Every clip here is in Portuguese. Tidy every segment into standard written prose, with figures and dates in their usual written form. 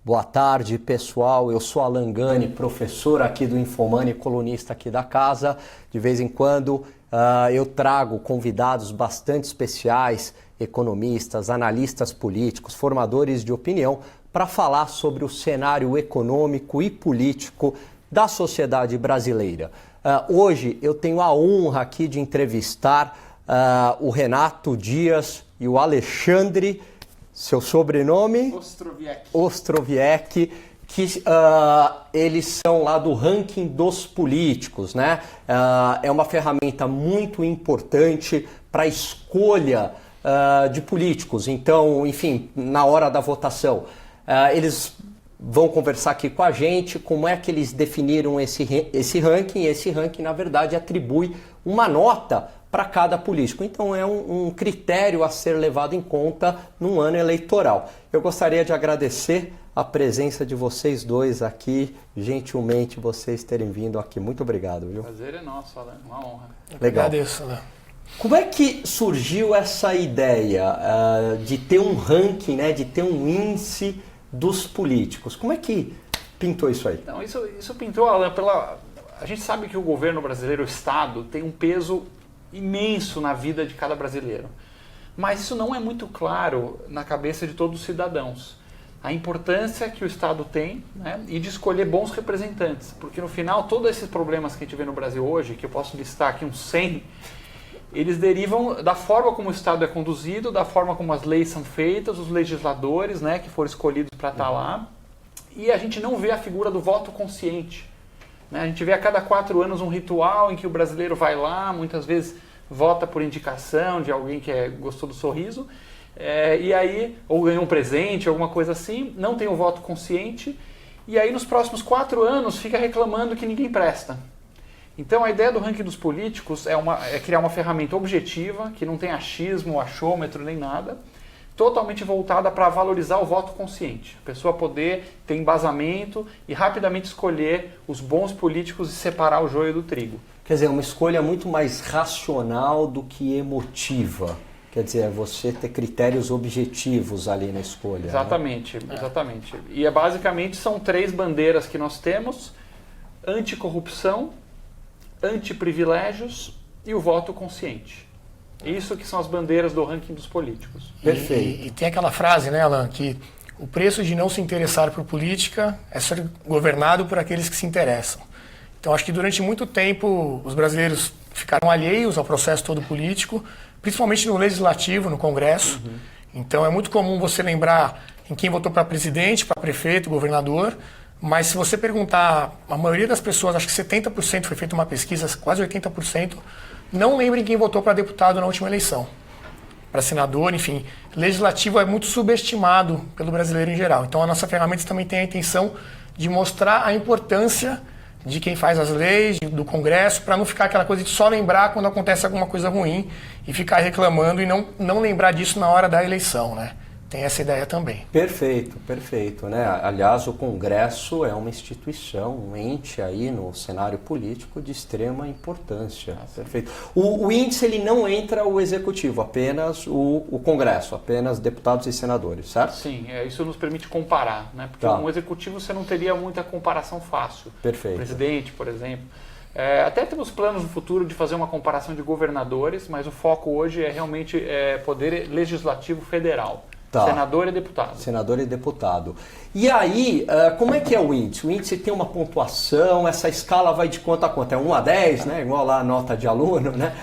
Boa tarde, pessoal. Eu sou Alan Gani, professor aqui do Infomani, colunista aqui da casa. De vez em quando eu trago convidados bastante especiais, economistas, analistas políticos, formadores de opinião, para falar sobre o cenário econômico e político da sociedade brasileira. Hoje eu tenho a honra aqui de entrevistar o Renato Dias e o Alexandre, seu sobrenome? Ostrowiecki, que eles são lá do ranking dos políticos, né? É uma ferramenta muito importante para a escolha de políticos. Então, enfim, na hora da votação, eles vão conversar aqui com a gente como é que eles definiram esse ranking. Esse ranking, na verdade, atribui uma nota para cada político. Então é um critério a ser levado em conta num ano eleitoral. Eu gostaria de agradecer a presença de vocês dois aqui, gentilmente vocês terem vindo aqui. Muito obrigado, viu? Prazer é nosso, Alan. Uma honra. Legal. Agradeço, Alan. Como é que surgiu essa ideia de ter um ranking, né, de ter um índice dos políticos? Como é que pintou isso aí? Então, isso pintou, Alan, a gente sabe que o governo brasileiro, o Estado, tem um peso imenso na vida de cada brasileiro. Mas isso não é muito claro na cabeça de todos os cidadãos. A importância que o Estado tem, né, e de escolher bons representantes. Porque no final, todos esses problemas que a gente vê no Brasil hoje, que eu posso listar aqui uns 100, eles derivam da forma como o Estado é conduzido, da forma como as leis são feitas, os legisladores, né, que foram escolhidos para estar lá. E a gente não vê a figura do voto consciente. A gente vê a cada 4 anos um ritual em que o brasileiro vai lá, muitas vezes vota por indicação de alguém que gostou do sorriso, e aí, ou ganhou um presente, alguma coisa assim, não tem o voto consciente, e aí nos próximos 4 anos fica reclamando que ninguém presta. Então a ideia do ranking dos políticos é criar uma ferramenta objetiva, que não tem achismo, achômetro, nem nada, totalmente voltada para valorizar o voto consciente. A pessoa poder ter embasamento e rapidamente escolher os bons políticos e separar o joio do trigo. Quer dizer, uma escolha muito mais racional do que emotiva. Quer dizer, você ter critérios objetivos ali na escolha. Exatamente, né? Exatamente. E basicamente são 3 bandeiras que nós temos: anticorrupção, antiprivilégios e o voto consciente. Isso que são as bandeiras do ranking dos políticos. Perfeito. E tem aquela frase, né, Alan, que o preço de não se interessar por política é ser governado por aqueles que se interessam. Então acho que durante muito tempo os brasileiros ficaram alheios ao processo todo político, principalmente no legislativo, no Congresso. Uhum. Então é muito comum você lembrar em quem votou para presidente, para prefeito, governador, mas se você perguntar, a maioria das pessoas, acho que 70%, foi feita uma pesquisa, quase 80%, não lembra em quem votou para deputado na última eleição. Para senador, enfim. Legislativo é muito subestimado pelo brasileiro em geral. Então a nossa ferramenta também tem a intenção de mostrar a importância de quem faz as leis, do Congresso, para não ficar aquela coisa de só lembrar quando acontece alguma coisa ruim e ficar reclamando e não lembrar disso na hora da eleição, né? Tem essa ideia também. Perfeito, perfeito, né? Aliás, o Congresso é uma instituição, um ente aí no cenário político de extrema importância. Perfeito. O índice, ele não entra o executivo, apenas o Congresso, apenas deputados e senadores, certo? Sim, isso nos permite comparar, né? Porque um executivo você não teria muita comparação fácil. Perfeito. O presidente, por exemplo. Até temos planos no futuro de fazer uma comparação de governadores, mas o foco hoje é realmente poder legislativo federal. Tá. Senador e deputado. Senador e deputado. E aí, como é que é o índice? O índice tem uma pontuação, essa escala vai de quanto a quanto? É 1 a 10, né? Igual lá a nota de aluno, né?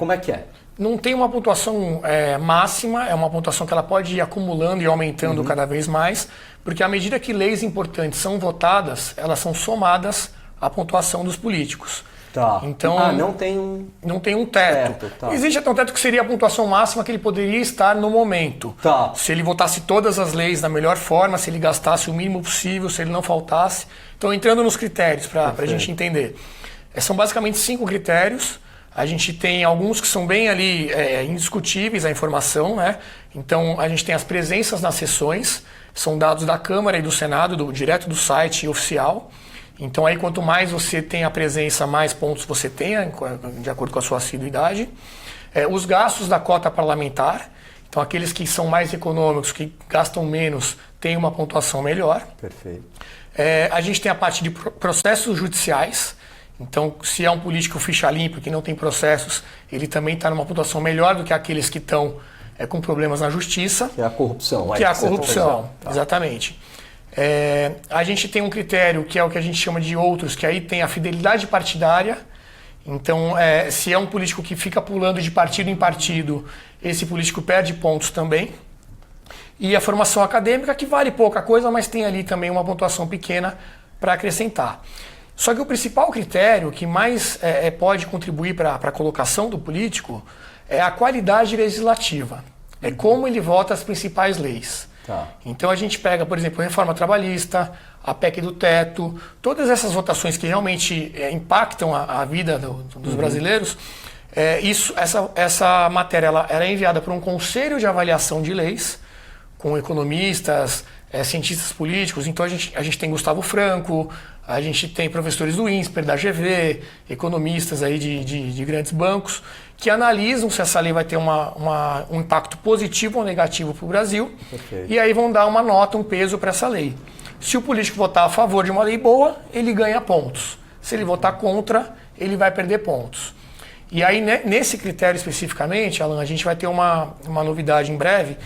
Como é que é? Não tem uma pontuação máxima, é uma pontuação que ela pode ir acumulando e aumentando cada vez mais, porque à medida que leis importantes são votadas, elas são somadas à pontuação dos políticos. Tá. Então, não tem um teto. Tá. Existe até um teto que seria a pontuação máxima que ele poderia estar no momento. Tá. Se ele votasse todas as leis da melhor forma, se ele gastasse o mínimo possível, se ele não faltasse. Então, entrando nos critérios para a gente entender. São basicamente 5 critérios. A gente tem alguns que são bem ali indiscutíveis, a informação, né? Então, a gente tem as presenças nas sessões, são dados da Câmara e do Senado, direto do site oficial. Então aí quanto mais você tem a presença, mais pontos você tem, de acordo com a sua assiduidade. Os gastos da cota parlamentar, Então, aqueles que são mais econômicos, que gastam menos, têm uma pontuação melhor. Perfeito. A gente tem a parte de processos judiciais. Então, se é um político ficha limpa, que não tem processos, ele também está numa pontuação melhor do que aqueles que estão com problemas na justiça. Que é a corrupção. Que é a corrupção, exatamente. A gente tem um critério que é o que a gente chama de outros, que aí tem a fidelidade partidária. Então, se é um político que fica pulando de partido em partido, esse político perde pontos também. E a formação acadêmica, que vale pouca coisa, mas tem ali também uma pontuação pequena para acrescentar. Só que o principal critério que mais pode contribuir para a colocação do político é a qualidade legislativa. É como ele vota as principais leis. Tá. Então a gente pega, por exemplo, a reforma trabalhista, a PEC do teto, todas essas votações que realmente impactam a vida dos brasileiros, essa matéria ela é enviada para um conselho de avaliação de leis, com economistas, cientistas políticos. Então a gente tem Gustavo Franco, a gente tem professores do INSPER, da GV, economistas aí de grandes bancos, que analisam se essa lei vai ter um impacto positivo ou negativo para o Brasil. Perfeito. E aí vão dar uma nota, um peso para essa lei. Se o político votar a favor de uma lei boa, ele ganha pontos. Se ele votar contra, ele vai perder pontos. E aí, nesse critério especificamente, Alan, a gente vai ter uma novidade em breve,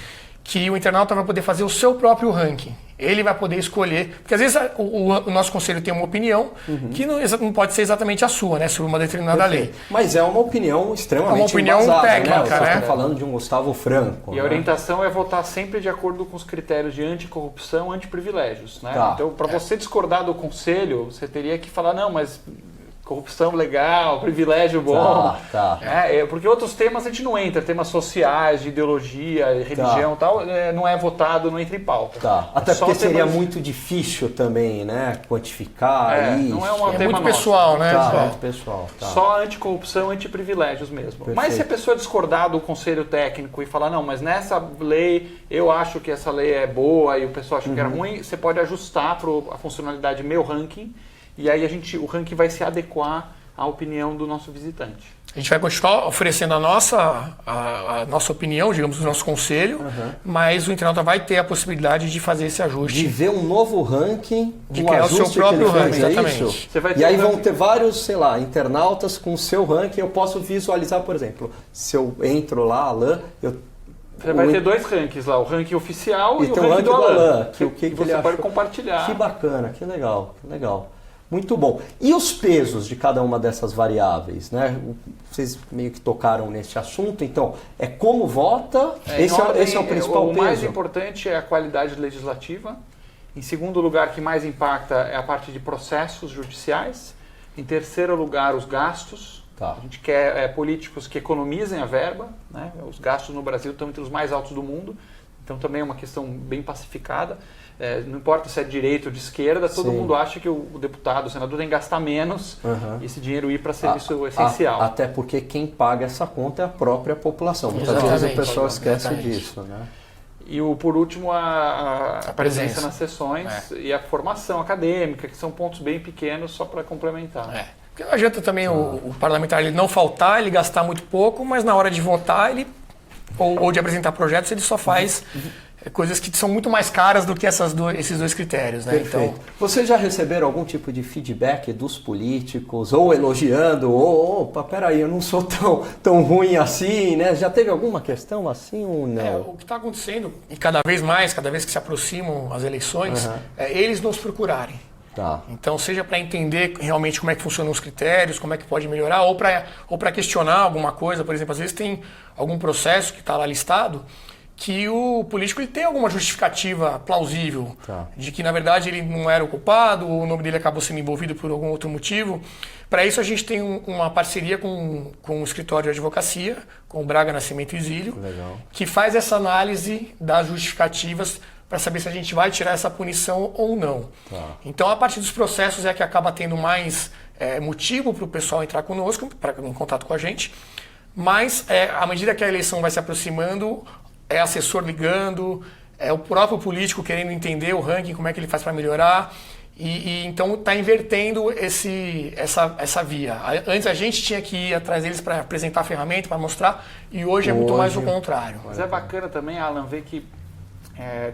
que o internauta vai poder fazer o seu próprio ranking. Ele vai poder escolher, porque às vezes o nosso conselho tem uma opinião que não pode ser exatamente a sua, né, sobre uma determinada lei. Mas é uma opinião extremamente uma opinião embasada, técnica, né? Você né? está falando de um Gustavo Franco. E a orientação é votar sempre de acordo com os critérios de anticorrupção, antiprivilégios, né? Tá. Então, para você discordar do conselho, você teria que falar, não, mas corrupção legal, privilégio bom. Tá. Porque outros temas a gente não entra, temas sociais, de ideologia, religião e tal, não é votado, não entra em pauta. Tá. Até Só porque seria temas... muito difícil também, né? Quantificar isso. Não é um É tema muito nosso. pessoal, né? Tá, pessoal? muito pessoal. Tá. Só anticorrupção, antiprivilégios mesmo. Perfeito. Mas se a pessoa discordar do conselho técnico e falar, não, mas nessa lei, eu acho que essa lei é boa e o pessoal acha que era ruim, você pode ajustar para a funcionalidade meu ranking e aí o ranking vai se adequar à opinião do nosso visitante. A gente vai continuar oferecendo a nossa opinião, digamos, do nosso conselho, mas o internauta vai ter a possibilidade de fazer esse ajuste. De ver um novo ranking, De um criar o seu ajuste próprio que ele fez, ranking, é exatamente. isso? Você vai E ter aí um vão ranking- ter vários, sei lá, internautas com o seu ranking. Eu posso visualizar, por exemplo, se eu entro lá, Alan, Você vai ter dois rankings lá, o ranking oficial e o tem o ranking do Alan. que o que você ele pode achou. compartilhar. Que bacana, que legal, que legal. Muito bom. E os pesos de cada uma dessas variáveis, né? Vocês meio que tocaram nesse assunto, então, é como vota, esse é o principal peso. O mais importante é a qualidade legislativa. Em segundo lugar, o que mais impacta é a parte de processos judiciais. Em terceiro lugar, os gastos. Tá. A gente quer políticos que economizem a verba, né? Os gastos no Brasil estão entre os mais altos do mundo, então também é uma questão bem pacificada. Não importa se é de direita ou de esquerda, todo Sim. mundo acha que o deputado, o senador tem que gastar menos e esse dinheiro ir para serviço essencial. Até porque quem paga essa conta é a própria população. Muitas Exatamente. vezes o pessoal esquece Exatamente. disso, né? E por último, a presença presença. nas sessões e a formação acadêmica, que são pontos bem pequenos só para complementar. Porque não adianta também o parlamentar ele não faltar, ele gastar muito pouco, mas na hora de votar ele ou de apresentar projetos ele só faz coisas que são muito mais caras do que esses dois critérios, né? Perfeito. Então, Vocês já receberam algum tipo de feedback dos políticos, ou elogiando, ou opa, peraí, eu não sou tão ruim assim, né? Já teve alguma questão assim ou não? o que está acontecendo, e cada vez que se aproximam as eleições, é eles nos procurarem. Tá. Então, seja para entender realmente como é que funcionam os critérios, como é que pode melhorar, ou para questionar alguma coisa. Por exemplo, às vezes tem algum processo que está lá listado que o político ele tem alguma justificativa plausível de que, na verdade, ele não era o culpado, ou o nome dele acabou sendo envolvido por algum outro motivo. Para isso, a gente tem uma parceria com o escritório de advocacia, com o Braga Nascimento Exílio, que faz essa análise das justificativas para saber se a gente vai tirar essa punição ou não. Então, a partir dos processos é que acaba tendo mais motivo para o pessoal entrar conosco, em contato com a gente, mas à medida que a eleição vai se aproximando, é assessor ligando, é o próprio político querendo entender o ranking, como é que ele faz para melhorar, Então está invertendo essa via. Antes a gente tinha que ir atrás deles para apresentar a ferramenta, para mostrar, e hoje é muito mais o contrário. Mas é bacana também, Alan, ver que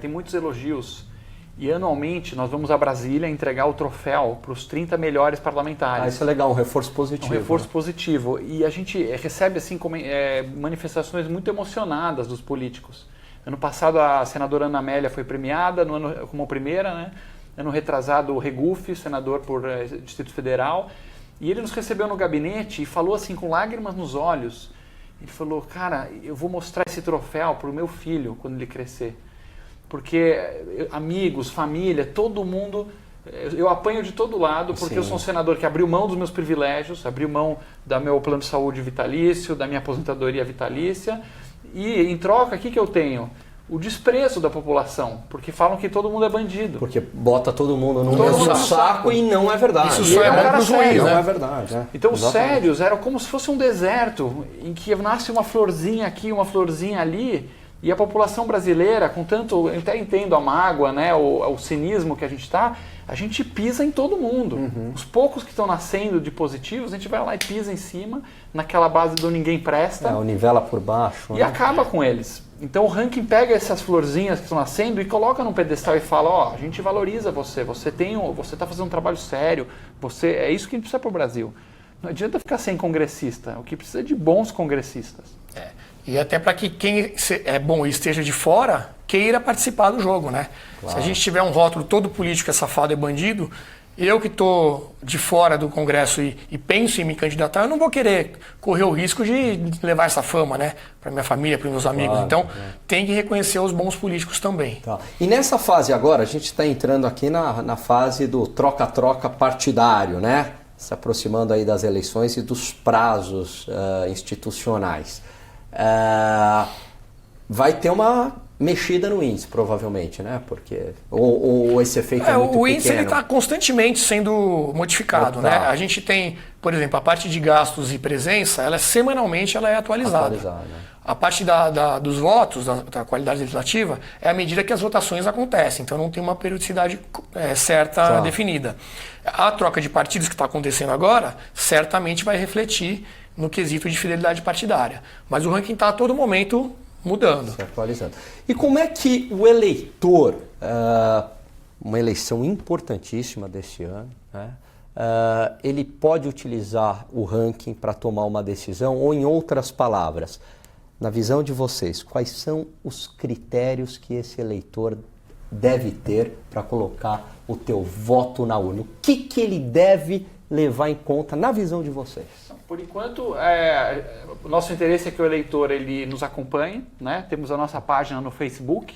tem muitos elogios. E anualmente nós vamos a Brasília entregar o troféu para os 30 melhores parlamentares. Isso é legal, um reforço positivo. Um reforço positivo. E a gente recebe assim manifestações muito emocionadas dos políticos. Ano passado a senadora Ana Amélia foi premiada como primeira, né? Ano retrasado o Regufe, senador por Distrito Federal. E ele nos recebeu no gabinete e falou assim com lágrimas nos olhos. Ele falou, cara, eu vou mostrar esse troféu para o meu filho quando ele crescer. Porque amigos, família, todo mundo, eu apanho de todo lado, porque eu sou um senador que abriu mão dos meus privilégios, abriu mão do meu plano de saúde vitalício, da minha aposentadoria vitalícia, e em troca, o que eu tenho? O desprezo da população, porque falam que todo mundo é bandido. Porque bota todo mundo no mesmo saco e não é verdade. Isso só é cara sério, não é verdade. Então os sérios eram como se fosse um deserto, em que nasce uma florzinha aqui, uma florzinha ali. E a população brasileira, com tanto, eu até entendo a mágoa, né, o cinismo que a gente pisa em todo mundo. Os poucos que estão nascendo de positivos, a gente vai lá e pisa em cima, naquela base do ninguém presta. O nivela por baixo. E acaba com eles. Então o ranking pega essas florzinhas que estão nascendo e coloca num pedestal e fala, a gente valoriza você, você está fazendo um trabalho sério, é isso que a gente precisa para o Brasil. Não adianta ficar sem congressista, o que precisa é de bons congressistas. E até para que quem é bom e esteja de fora queira participar do jogo, né? Claro. Se a gente tiver um rótulo todo político é safado, é bandido, eu que estou de fora do Congresso e penso em me candidatar, eu não vou querer correr o risco de levar essa fama, né? Para minha família, para meus amigos. Claro, então, tem que reconhecer os bons políticos também. Tá. E nessa fase agora, a gente está entrando aqui na fase do troca-troca partidário, né? Se aproximando aí das eleições e dos prazos institucionais. Vai ter uma mexida no índice, provavelmente, né? Porque ou esse efeito é muito pequeno. O índice está constantemente sendo modificado, né? A gente tem, por exemplo, a parte de gastos e presença, semanalmente ela é atualizada. A parte dos votos, da qualidade legislativa, é à medida que as votações acontecem. Então não tem uma periodicidade certa definida. A troca de partidos que está acontecendo agora certamente vai refletir no quesito de fidelidade partidária. Mas o ranking está a todo momento mudando. Se atualizando. E como é que o eleitor, uma eleição importantíssima deste ano, né, ele pode utilizar o ranking para tomar uma decisão? Ou, em outras palavras, na visão de vocês, quais são os critérios que esse eleitor deve ter para colocar o teu voto na urna? O que ele deve levar em conta na visão de vocês? Por enquanto, o nosso interesse é que o eleitor ele nos acompanhe, né? Temos a nossa página no Facebook,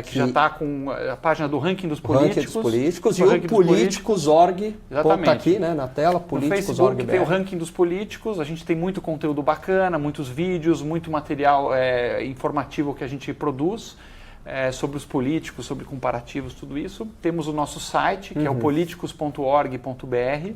que já está com a página do Ranking dos Políticos. Ranking dos Políticos e o Políticos.org, está aqui, né, na tela, Políticos.org. No Facebook tem o Ranking dos Políticos, a gente tem muito conteúdo bacana, muitos vídeos, muito material informativo que a gente produz sobre os políticos, sobre comparativos, tudo isso. Temos o nosso site, que é o politicos.org.br.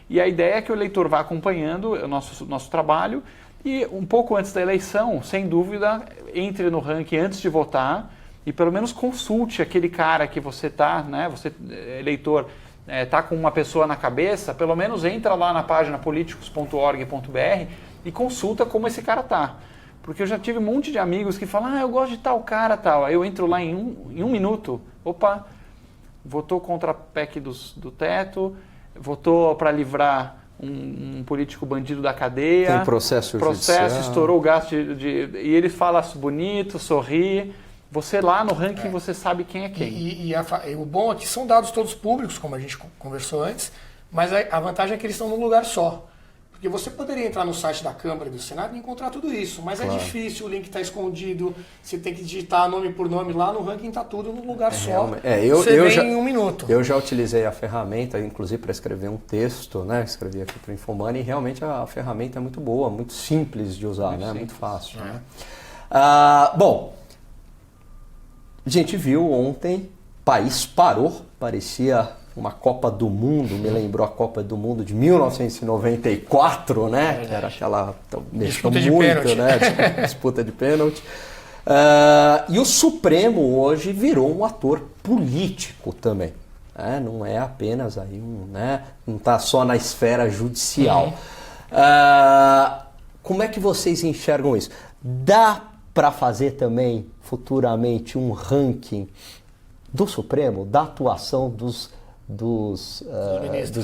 E a ideia é que o eleitor vá acompanhando o nosso trabalho e um pouco antes da eleição, sem dúvida, entre no ranking antes de votar e pelo menos consulte aquele cara que você está, né? Você, eleitor, está com uma pessoa na cabeça, pelo menos entra lá na página politicos.org.br e consulta como esse cara está. Porque eu já tive um monte de amigos que falam, eu gosto de tal cara, tal. Aí eu entro lá em um minuto, votou contra a PEC do teto, votou para livrar um político bandido da cadeia. Tem processo judicial. Estourou o gasto e ele fala bonito, sorri. Você lá no ranking, você sabe quem é quem. E o bom é que são dados todos públicos, como a gente conversou antes, mas a vantagem é que eles estão num lugar só. Porque você poderia entrar no site da Câmara e do Senado e encontrar tudo isso, mas é difícil, o link está escondido, você tem que digitar nome por nome lá, no ranking está tudo num lugar só. Você vê em um minuto. Eu já utilizei a ferramenta, inclusive para escrever um texto, né? Escrevi aqui para o Infomoney, e realmente a ferramenta é muito boa, muito simples de usar, né? Muito fácil. Né? Bom, a gente viu ontem, o país parou, parecia uma Copa do Mundo, me lembrou a Copa do Mundo de 1994, né? Que era aquela... Disputa de pênalti. Né? Disputa de pênalti. E o Supremo hoje virou um ator político também. Não é apenas aí não está só na esfera judicial. Como é que vocês enxergam isso? Dá para fazer também futuramente um ranking do Supremo, da atuação dos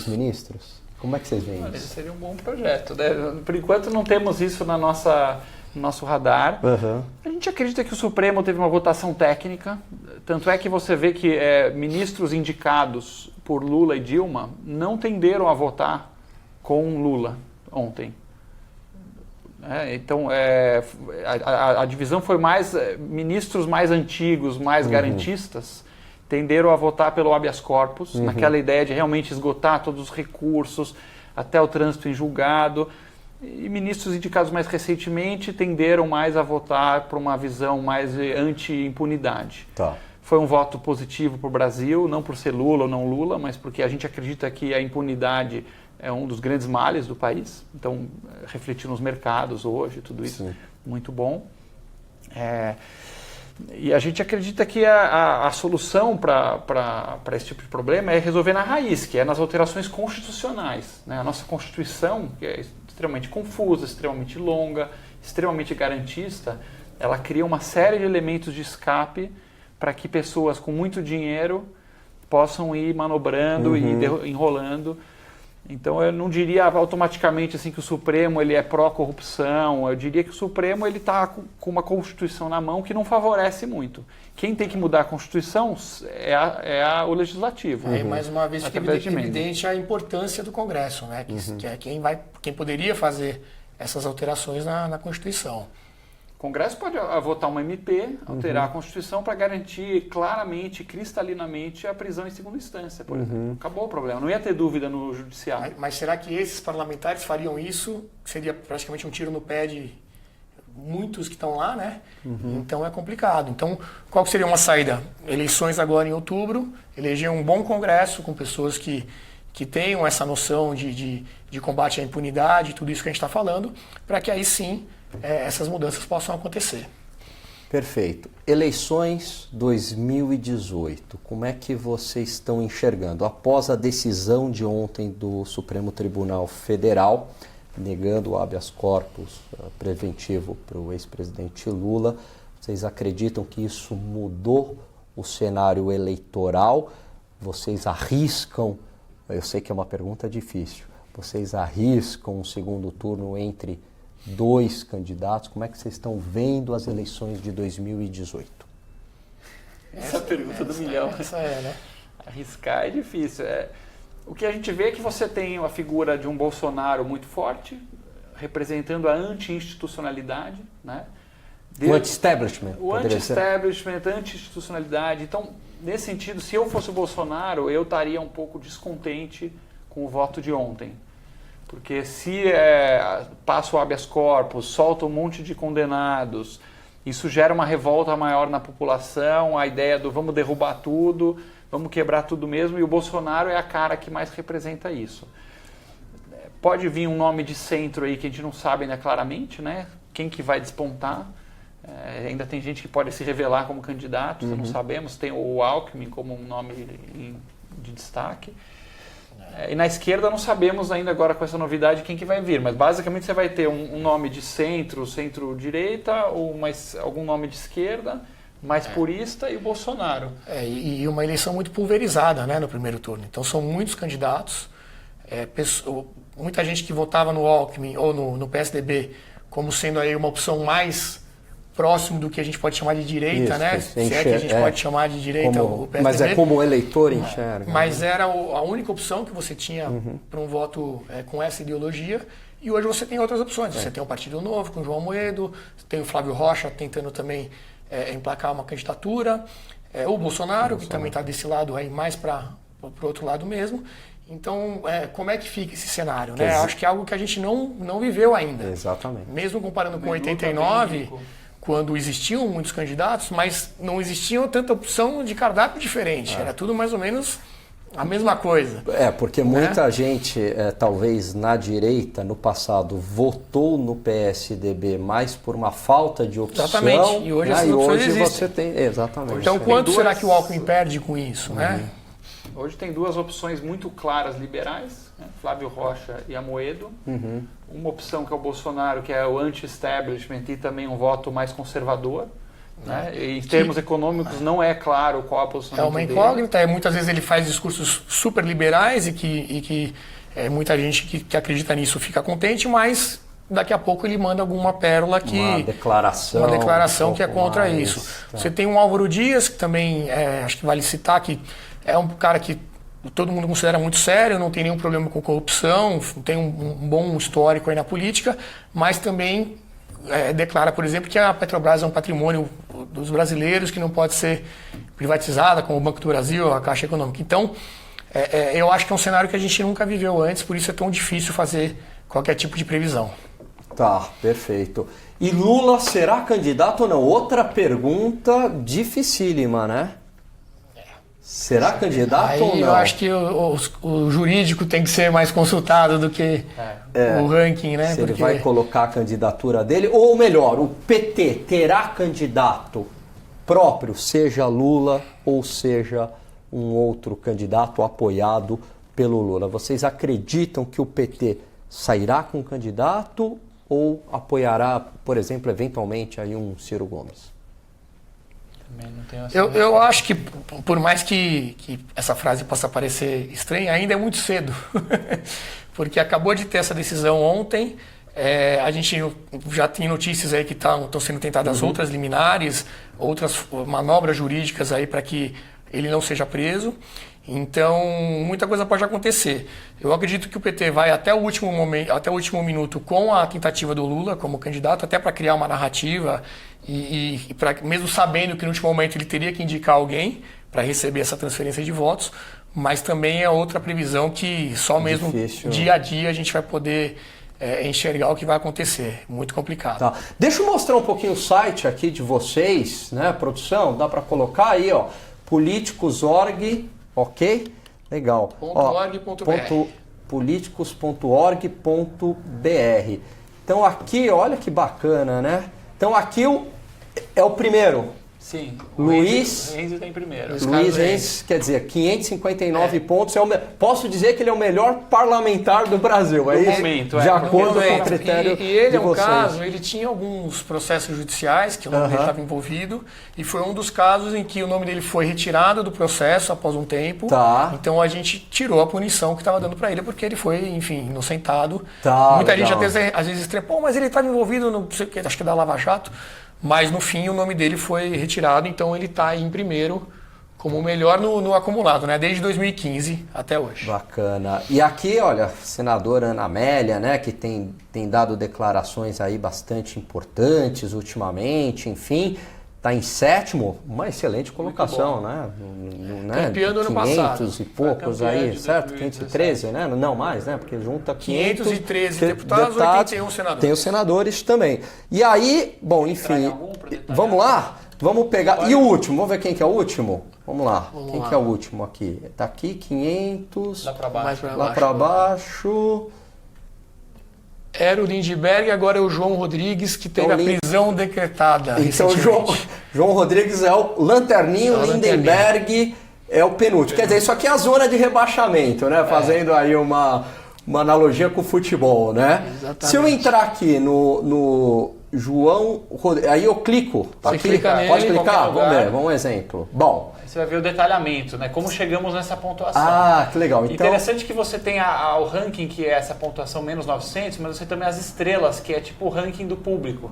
ministros? Como é que vocês veem isso? Esse seria um bom projeto, né? Por enquanto não temos isso no nosso radar. A gente acredita que o Supremo teve uma votação técnica, tanto é que você vê que ministros indicados por Lula e Dilma não tenderam a votar com Lula ontem. Então, a divisão foi mais ministros mais antigos, mais garantistas, tenderam a votar pelo habeas corpus, naquela ideia de realmente esgotar todos os recursos, até o trânsito em julgado. E ministros indicados mais recentemente tenderam mais a votar por uma visão mais anti-impunidade. Tá. Foi um voto positivo para o Brasil, não por ser Lula ou não Lula, mas porque a gente acredita que a impunidade é um dos grandes males do país. Então, refletir nos mercados hoje, tudo isso, sim, muito bom. E a gente acredita que a solução para esse tipo de problema é resolver na raiz, que é nas alterações constitucionais, né? A nossa Constituição, que é extremamente confusa, extremamente longa, extremamente garantista, ela cria uma série de elementos de escape para que pessoas com muito dinheiro possam ir manobrando e enrolando. Então eu não diria automaticamente assim que o Supremo ele é pró-corrupção, eu diria que o Supremo ele está com uma Constituição na mão que não favorece muito. Quem tem que mudar a Constituição é o Legislativo. Aí mais uma vez fica evidente a importância do Congresso, né? Que é quem poderia fazer essas alterações na Constituição. O Congresso pode votar uma MP, alterar a Constituição para garantir claramente, cristalinamente, a prisão em segunda instância, por exemplo. Acabou o problema, não ia ter dúvida no judiciário. Mas será que esses parlamentares fariam isso? Seria praticamente um tiro no pé de muitos que estão lá, né? Então é complicado. Então, qual seria uma saída? Eleições agora em outubro, eleger um bom Congresso com pessoas que tenham essa noção de combate à impunidade, tudo isso que a gente está falando, para que aí sim essas mudanças possam acontecer. Perfeito. Eleições 2018, como é que vocês estão enxergando? Após a decisão de ontem do Supremo Tribunal Federal, negando o habeas corpus preventivo para o ex-presidente Lula, vocês acreditam que isso mudou o cenário eleitoral? Vocês arriscam, eu sei que é uma pergunta difícil, vocês arriscam um segundo turno entre dois candidatos? Como é que vocês estão vendo as eleições de 2018? Essa pergunta do milhão. Né? Arriscar é difícil. O que a gente vê é que você tem a figura de um Bolsonaro muito forte, representando a anti-institucionalidade, né? O anti-establishment. O anti-establishment, anti-institucionalidade. Então, nesse sentido, se eu fosse o Bolsonaro, eu estaria um pouco descontente com o voto de ontem. Porque se passa o habeas corpus, solta um monte de condenados, isso gera uma revolta maior na população, a ideia do vamos derrubar tudo, vamos quebrar tudo mesmo, e o Bolsonaro é a cara que mais representa isso. Pode vir um nome de centro aí que a gente não sabe ainda claramente, né? Quem que vai despontar. Ainda tem gente que pode se revelar como candidato, não sabemos. Tem o Alckmin como um nome de destaque. E na esquerda não sabemos ainda agora com essa novidade quem que vai vir, mas basicamente você vai ter um nome de centro-direita, ou algum nome de esquerda, mais purista, e o Bolsonaro. E uma eleição muito pulverizada, né, no primeiro turno. Então são muitos candidatos, muita gente que votava no Alckmin ou no PSDB como sendo aí uma opção mais próximo do que a gente pode chamar de direita, né? Se é que a gente pode chamar de direita o PSDB. Mas é como o eleitor enxerga. Mas era a única opção que você tinha para um voto com essa ideologia. E hoje você tem outras opções. Você tem o Partido Novo com o João Amoedo, tem o Flávio Rocha tentando também emplacar uma candidatura, o Bolsonaro, que também está desse lado aí mais para o outro lado mesmo. Então, como é que fica esse cenário? Né? Acho que é algo que a gente não viveu ainda. Exatamente. Mesmo comparando com 89... quando existiam muitos candidatos, mas não existia tanta opção de cardápio diferente. Era tudo mais ou menos a mesma coisa. Porque muita gente, talvez na direita, no passado, votou no PSDB mais por uma falta de opção. Exatamente. E hoje essas opções existem. Você tem... Exatamente. Então, quanto será que o Alckmin perde com isso? Né? Hoje tem duas opções muito claras liberais, né? Flávio Rocha e Amoedo. Uma opção que é o Bolsonaro, que é o anti-establishment e também um voto mais conservador. Né? E em termos econômicos não é claro qual a posição dele. É uma incógnita, muitas vezes ele faz discursos super liberais e que muita gente que acredita nisso fica contente, mas daqui a pouco ele manda alguma pérola que... Uma declaração que é contra mais, isso. Tá. Você tem o Álvaro Dias, que também acho que vale citar, que é um cara que todo mundo considera muito sério, não tem nenhum problema com corrupção, tem um bom histórico aí na política, mas também declara, por exemplo, que a Petrobras é um patrimônio dos brasileiros que não pode ser privatizada, como o Banco do Brasil, a Caixa Econômica. Então, eu acho que é um cenário que a gente nunca viveu antes, por isso é tão difícil fazer qualquer tipo de previsão. Tá, perfeito. E Lula será candidato ou não? Outra pergunta dificílima, né? Será candidato ou não? Eu acho que o jurídico tem que ser mais consultado do que o ranking, né? Se ele vai colocar a candidatura dele, ou melhor, o PT terá candidato próprio, seja Lula ou seja um outro candidato apoiado pelo Lula. Vocês acreditam que o PT sairá com um candidato ou apoiará, por exemplo, eventualmente aí um Ciro Gomes? Eu acho que, por mais que essa frase possa parecer estranha, ainda é muito cedo. Porque acabou de ter essa decisão ontem, a gente já tem notícias aí que estão sendo tentadas outras liminares, outras manobras jurídicas aí para que ele não seja preso. Então, muita coisa pode acontecer. Eu acredito que o PT vai até o último momento, até o último minuto com a tentativa do Lula como candidato, até para criar uma narrativa e mesmo sabendo que no último momento ele teria que indicar alguém para receber essa transferência de votos, mas também é outra previsão que só mesmo dia a dia a gente vai poder enxergar o que vai acontecer. Muito complicado. Tá. Deixa eu mostrar um pouquinho o site aqui de vocês, né, produção? Dá para colocar aí, ó, políticos.org. Ok? Legal. .org.br. Políticos.org.br. Então aqui, olha que bacana, né? Então aqui é o primeiro. Sim. Luiz Renzi está em primeiro. Luiz Renzi, quer dizer, 559 pontos. Posso dizer que ele é o melhor parlamentar do Brasil, é isso? Momento, de acordo com o critério e ele de é um vocês. caso, ele tinha alguns processos judiciais que o nome dele estava envolvido, e foi um dos casos em que o nome dele foi retirado do processo após um tempo. Tá. Então a gente tirou a punição que estava dando para ele, porque ele foi, enfim, inocentado. Tá, Muita legal. gente às vezes estrepou, mas ele estava envolvido no, não sei o que, acho que da Lava Jato. Mas no fim o nome dele foi retirado, então ele está em primeiro como o melhor no acumulado, né? Desde 2015 até hoje. Bacana. E aqui, olha, senadora Ana Amélia, né, que tem dado declarações aí bastante importantes ultimamente, enfim, está em sétimo, uma excelente colocação, né? Campeã do ano 500 passado. e poucos aí, certo? 513, né? Não mais, né? Porque junta 513 deputados, 81 senadores. Tem os senadores também. E aí, bom, enfim, vamos lá? Vamos pegar... E o último? Vamos ver quem que é o último? Vamos lá. Quem que é o último aqui? Tá aqui, 500... Lá para baixo. Lá para baixo... Era o Lindbergh, agora é o João Rodrigues, que teve a prisão decretada. Então, João Rodrigues é o lanterninho, Lindenberg é o penúltimo. Quer dizer, isso aqui é a zona de rebaixamento, né? Fazendo aí uma analogia com o futebol, né? Exatamente. Se eu entrar aqui no João Rodrigues, aí eu clico. Você aqui, clica nele, pode clicar? qualquer Vamos lugar. ver, vamos um exemplo. Bom. Você vai ver o detalhamento, né? Como chegamos nessa pontuação. Ah, que legal. Então, interessante que você tem o ranking, que é essa pontuação menos 900, mas você também as estrelas, que é tipo o ranking do público.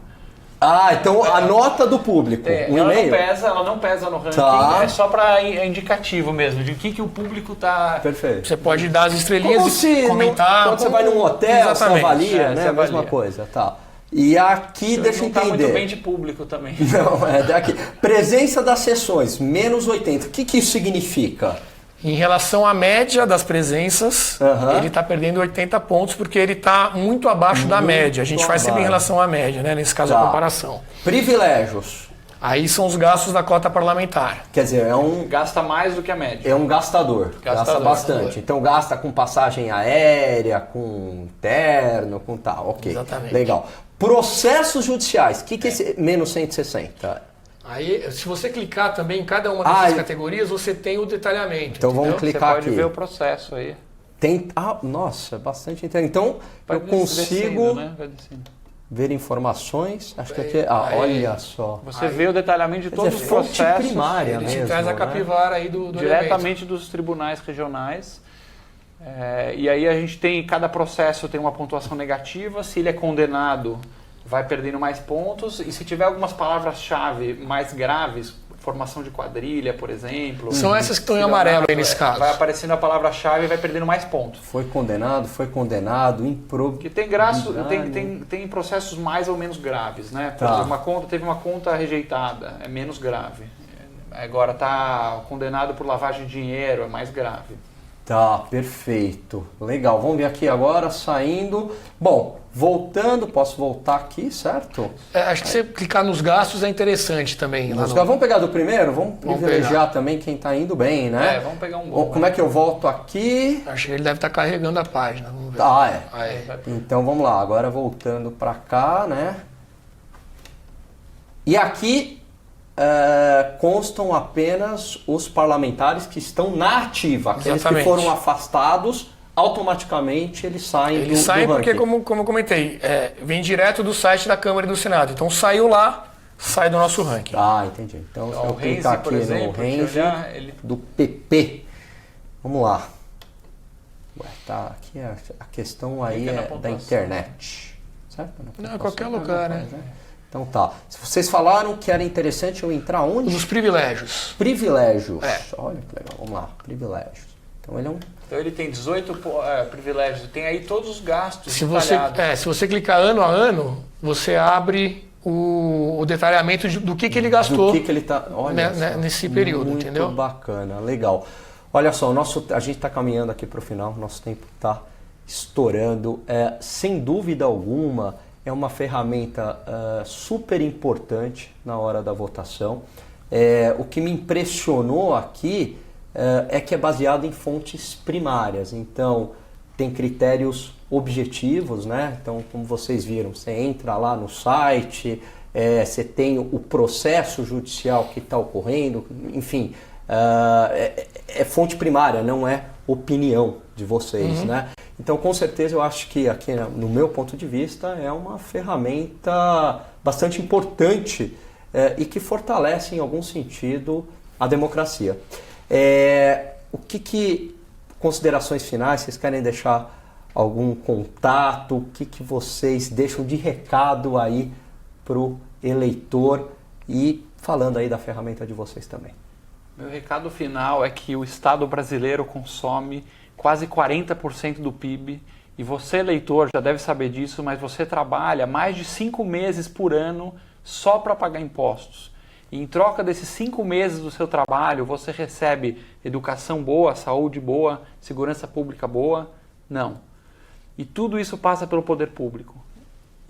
Ah, então a nota do público, um e-mail? Ela não pesa no ranking, Tá. é só para indicativo mesmo, de que o público tá... Perfeito. Você pode dar as estrelinhas e comentar. Quando você vai num hotel, você Exatamente. avalia, né? Você A mesma avalia. coisa, tá. E aqui, deixa eu não tá entender. muito bem de público também. Não, daqui. Presença das sessões, menos 80. O que isso significa? Em relação à média das presenças, ele está perdendo 80 pontos porque ele está muito abaixo da média. A gente faz sempre em relação à média, né? Nesse caso, a comparação. Privilégios. Aí são os gastos da cota parlamentar. Quer dizer, Gasta mais do que a média. é um gastador. Gasta bastante. Gastador. Então gasta com passagem aérea, com terno, com tal. Ok. Exatamente. Legal. Processos judiciais. O que é esse menos 160? Aí, se você clicar também em cada uma dessas categorias, você tem o detalhamento. Então entendeu? vamos clicar aqui. Você pode ver o processo aí. Nossa, é bastante interessante. Então eu consigo ver informações. Acho que aqui. Olha só. Você vê o detalhamento de todos os processos. Primária ele mesmo, te traz a capivara aí do diretamente dos tribunais regionais. E aí a gente tem, cada processo tem uma pontuação negativa. Se ele é condenado, vai perdendo mais pontos. E se tiver algumas palavras-chave mais graves, formação de quadrilha, por exemplo. São essas que estão em amarelo aí nesse caso. Vai aparecendo a palavra-chave e vai perdendo mais pontos. Foi condenado, improbidade. Que tem processos mais ou menos graves, né? Por exemplo, teve uma conta rejeitada, é menos grave. Agora está condenado por lavagem de dinheiro, é mais grave. Tá, perfeito. Legal, vamos ver aqui agora, saindo. Bom, voltando, posso voltar aqui, certo? Acho que você clicar nos gastos é interessante também. Vamos pegar do primeiro? Vamos privilegiar também quem está indo bem, né? Vamos pegar um bom. Como é que eu volto aqui? Acho que ele deve estar carregando a página. Vamos ver. Então vamos lá, agora voltando para cá, né? E aqui constam apenas os parlamentares que estão na ativa. Aqueles que foram afastados, automaticamente eles saem do saem porque, ranking. como eu comentei, vem direto do site da Câmara e do Senado. Então saiu lá, sai do nosso ranking. Entendi. Então, se eu clicar aqui no ranking do PP, vamos lá. Aqui a questão aí da internet. Certo? Não, qualquer lugar, né? Então tá. Se vocês falaram que era interessante eu entrar onde? Nos privilégios. Privilégios. Olha que legal. Vamos lá. Privilégios. Então ele é Então ele tem 18 privilégios. Tem aí todos os gastos se você clicar ano a ano, você abre o detalhamento do que ele gastou do que ele tá, nesse período, muito entendeu? Muito bacana. Legal. Olha só, a gente está caminhando aqui para o final. Nosso tempo está estourando. Sem dúvida alguma, é uma ferramenta super importante na hora da votação. O que me impressionou aqui é que é baseado em fontes primárias. Então, tem critérios objetivos, né? Então, como vocês viram, você entra lá no site, você tem o processo judicial que está ocorrendo, enfim, é fonte primária, não é opinião de vocês, né? Então, com certeza, eu acho que aqui, no meu ponto de vista, é uma ferramenta bastante importante e que fortalece, em algum sentido, a democracia. Considerações finais, vocês querem deixar algum contato? O que vocês deixam de recado aí para o eleitor e falando aí da ferramenta de vocês também? Meu recado final é que o Estado brasileiro consome quase 40% do PIB e você, eleitor, já deve saber disso, mas você trabalha mais de 5 meses por ano só para pagar impostos. E em troca desses 5 meses do seu trabalho, você recebe educação boa, saúde boa, segurança pública boa? Não. E tudo isso passa pelo poder público.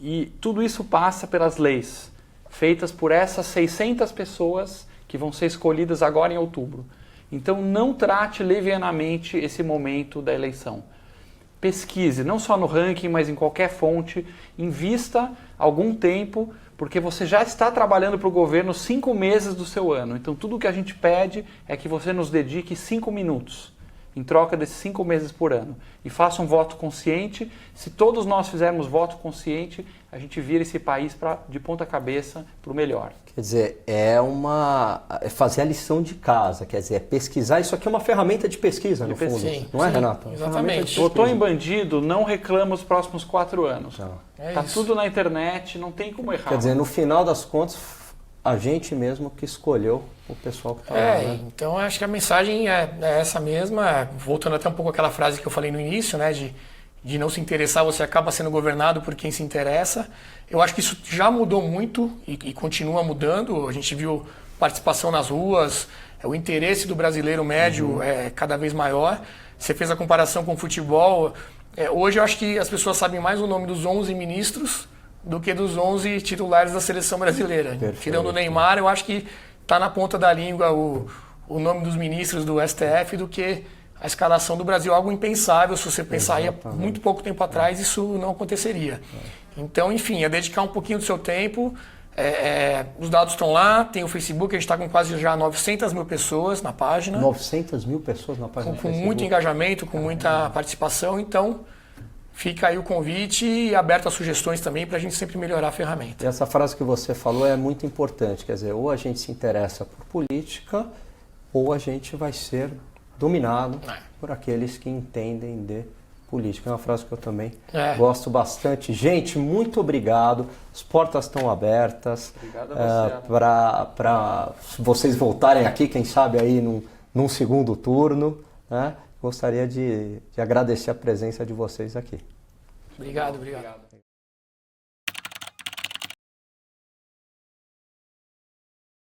E tudo isso passa pelas leis, feitas por essas 600 pessoas que vão ser escolhidas agora em outubro. Então não trate levianamente esse momento da eleição. Pesquise, não só no ranking, mas em qualquer fonte, invista algum tempo, porque você já está trabalhando para o governo 5 meses do seu ano. Então tudo o que a gente pede é que você nos dedique 5 minutos em troca desses 5 meses por ano. E faça um voto consciente. Se todos nós fizermos voto consciente, a gente vira esse país de ponta cabeça para o melhor. Quer dizer, é fazer a lição de casa, quer dizer, é pesquisar. Isso aqui é uma ferramenta de pesquisa, no fundo. Sim, não é, Renato? Exatamente. Votou em bandido, não reclama os próximos 4 anos. Tá tudo na internet, não tem como errar. Quer dizer, no final das contas, a gente mesmo que escolheu o pessoal que está lá. Né? Então acho que a mensagem é essa mesma, voltando até um pouco àquela frase que eu falei no início, né, de não se interessar, você acaba sendo governado por quem se interessa. Eu acho que isso já mudou muito e continua mudando. A gente viu participação nas ruas, o interesse do brasileiro médio é cada vez maior. Você fez a comparação com o futebol. Hoje eu acho que as pessoas sabem mais o nome dos 11 ministros do que dos 11 titulares da seleção brasileira. Perfeito. Tirando o Neymar, eu acho que está na ponta da língua o nome dos ministros do STF do que a escalação do Brasil. Algo impensável, se você pensar aí há muito pouco tempo atrás, isso não aconteceria. Então, enfim, é dedicar um pouquinho do seu tempo, Os dados estão lá, tem o Facebook, a gente está com quase já 900 mil pessoas na página. 900 mil pessoas na página do Com Facebook. muito engajamento, com muita participação, então fica aí o convite e aberto a sugestões também para a gente sempre melhorar a ferramenta. E essa frase que você falou é muito importante, quer dizer, ou a gente se interessa por política, ou a gente vai ser dominado por aqueles que entendem de política. É uma frase que eu também gosto bastante. Gente, muito obrigado. As portas estão abertas. Obrigado a você. Para vocês voltarem aqui, quem sabe aí num segundo turno, né? Gostaria de agradecer a presença de vocês aqui. Obrigado.